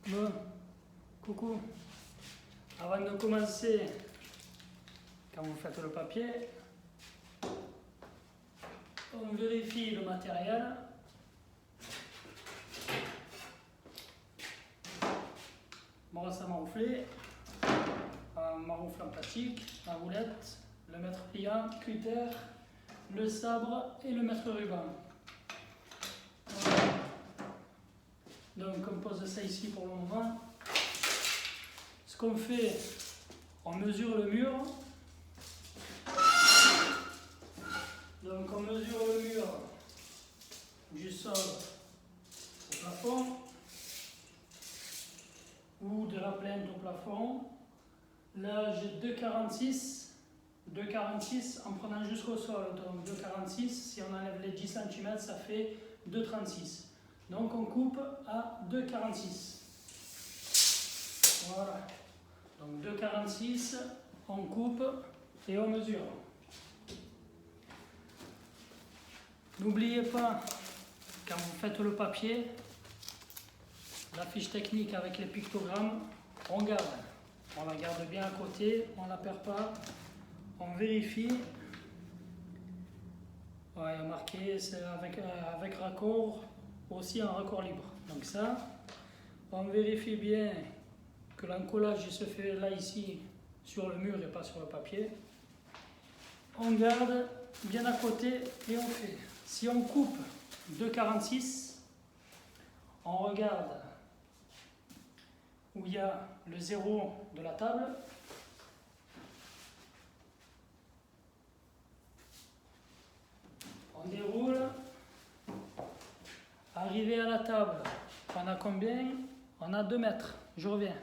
Bon, coucou. Avant de commencer, quand vous faites le papier, on vérifie le matériel. Brosse à maroufler, un maroufle en plastique, la roulette, le mètre pliant, cutter, le sabre et le mètre ruban. Voilà. Donc on pose ça ici pour le moment. Ce qu'on fait, on mesure le mur. Donc on mesure le mur du sol au plafond ou de la plainte au plafond. Là j'ai 2,46 en prenant jusqu'au sol. Donc 2,46, si on enlève les 10 cm, ça fait 2,36. Donc on coupe à 2,46. Voilà. Donc 2,46, on coupe et on mesure. N'oubliez pas, quand vous faites le papier, la fiche technique avec les pictogrammes, on garde. On la garde bien à côté, on ne la perd pas, on vérifie. Ouais, il y a marqué, c'est avec raccord, aussi un raccord libre. Donc ça, on vérifie bien que l'encollage se fait là, ici, sur le mur et pas sur le papier. On garde bien à côté et on fait. Si on coupe 2,46, on regarde où il y a le zéro de la table. On déroule. Arrivé à la table, on a combien? On a 2 mètres. Je reviens.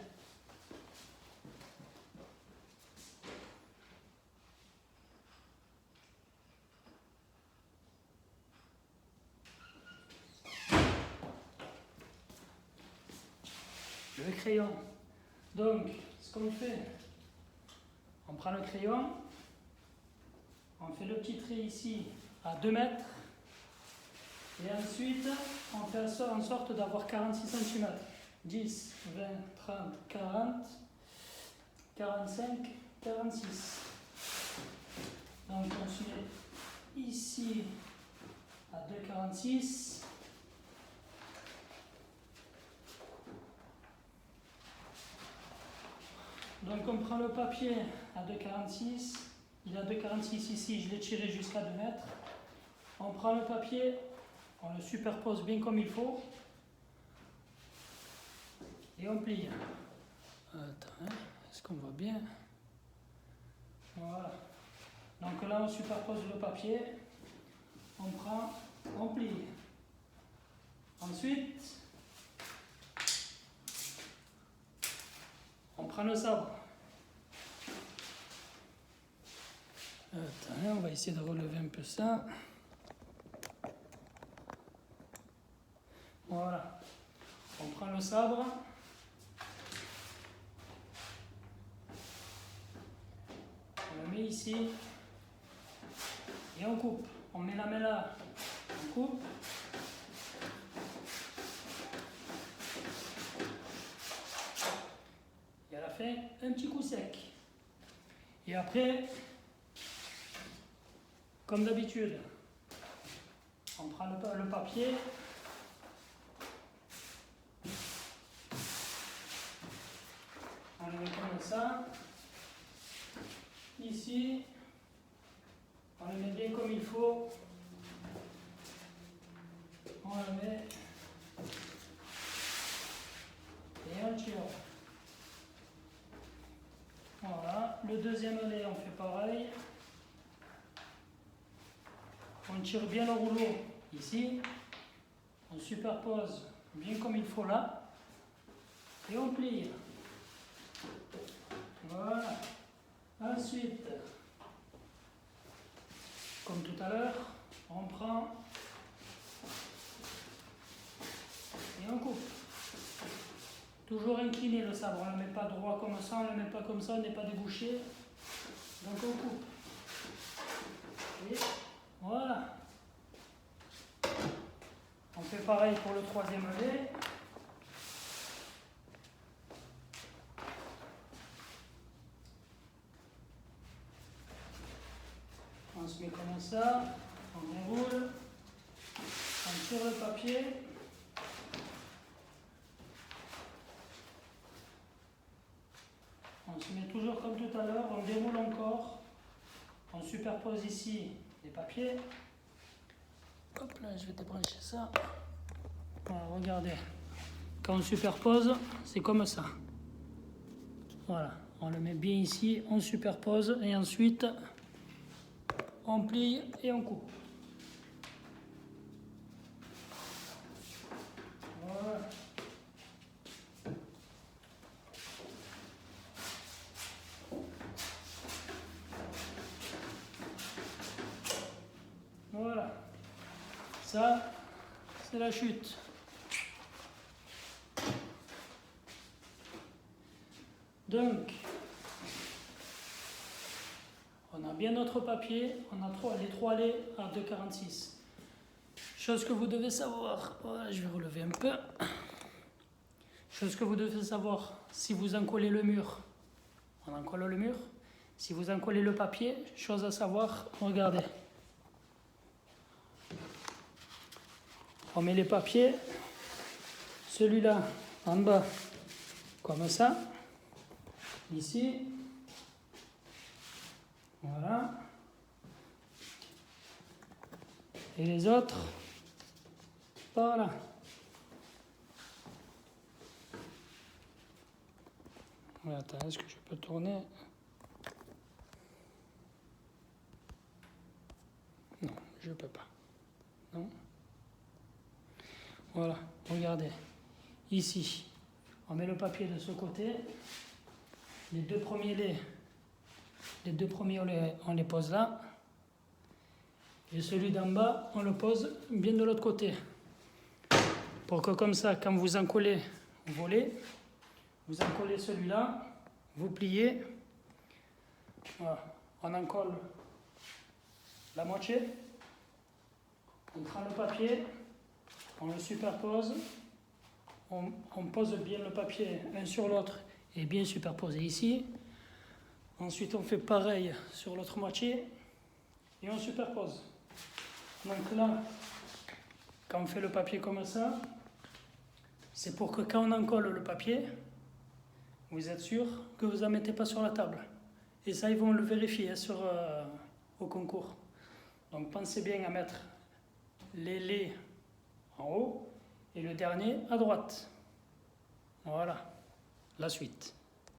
Le crayon. Donc, ce qu'on fait, on prend le crayon, on fait le petit trait ici à 2 mètres, et ensuite, on fait en sorte d'avoir 46 cm. 10, 20, 30, 40, 45, 46. Donc, on se met ici à 2,46. Donc on prend le papier à 2,46, il est à 2,46 ici, je l'ai tiré jusqu'à 2 mètres. On prend le papier, on le superpose bien comme il faut et on plie. Attends, est-ce qu'on voit bien? Voilà. Donc là on superpose le papier, on prend, on plie. Ensuite, on prend le sabre. Attends, on va essayer de relever un peu ça. Voilà. On prend le sabre. On le met ici. Et on coupe. On met la main là. On coupe. Et à la fin, un petit coup sec. Et après, comme d'habitude, on prend le papier. On le met comme ça. Ici, on le met bien comme il faut. On le met. Et on tire. Voilà. Le deuxième lait, on fait pareil. On tire bien le rouleau ici. On superpose bien comme il faut là. Et on plie. Voilà. Ensuite, comme tout à l'heure, on prend et on coupe. Toujours incliné le sabre, on ne le met pas droit comme ça, on ne le met pas comme ça, on n'est pas débouché. Donc on coupe. Et voilà. On fait pareil pour le troisième lait. ça, on déroule, on tire le papier. On se met toujours comme tout à l'heure, on déroule encore, on superpose ici les papiers. Hop là, je vais débrancher ça. Voilà, regardez. Quand on superpose, c'est comme ça. Voilà, on le met bien ici, on superpose et ensuite on plie et on coupe. Voilà. Voilà. Ça, c'est la chute. Donc, on a bien notre papier, on a les trois laits à 2,46. Chose que vous devez savoir, voilà, je vais relever un peu. Chose que vous devez savoir, si vous encollez le mur, on encolle le mur. Si vous encollez le papier, chose à savoir, regardez. On met les papiers, celui-là en bas, comme ça. Ici, voilà, et les autres, voilà. Attends, est-ce que je peux tourner? Non, je peux pas. Non. Voilà, regardez. Ici, on met le papier de ce côté. Les deux premiers, on les pose là. Et celui d'en bas, on le pose bien de l'autre côté. Pour que comme ça, quand vous encollez vos laits, vous encollez celui-là, vous pliez. Voilà. On encolle la moitié. On prend le papier, on le superpose. On pose bien le papier l'un sur l'autre et bien superposé ici. Ensuite, on fait pareil sur l'autre moitié et on superpose. Donc là, quand on fait le papier comme ça, c'est pour que quand on encolle le papier, vous êtes sûr que vous n'en mettez pas sur la table. Et ça, ils vont le vérifier au concours. Donc pensez bien à mettre les laits en haut et le dernier à droite. Voilà, la suite.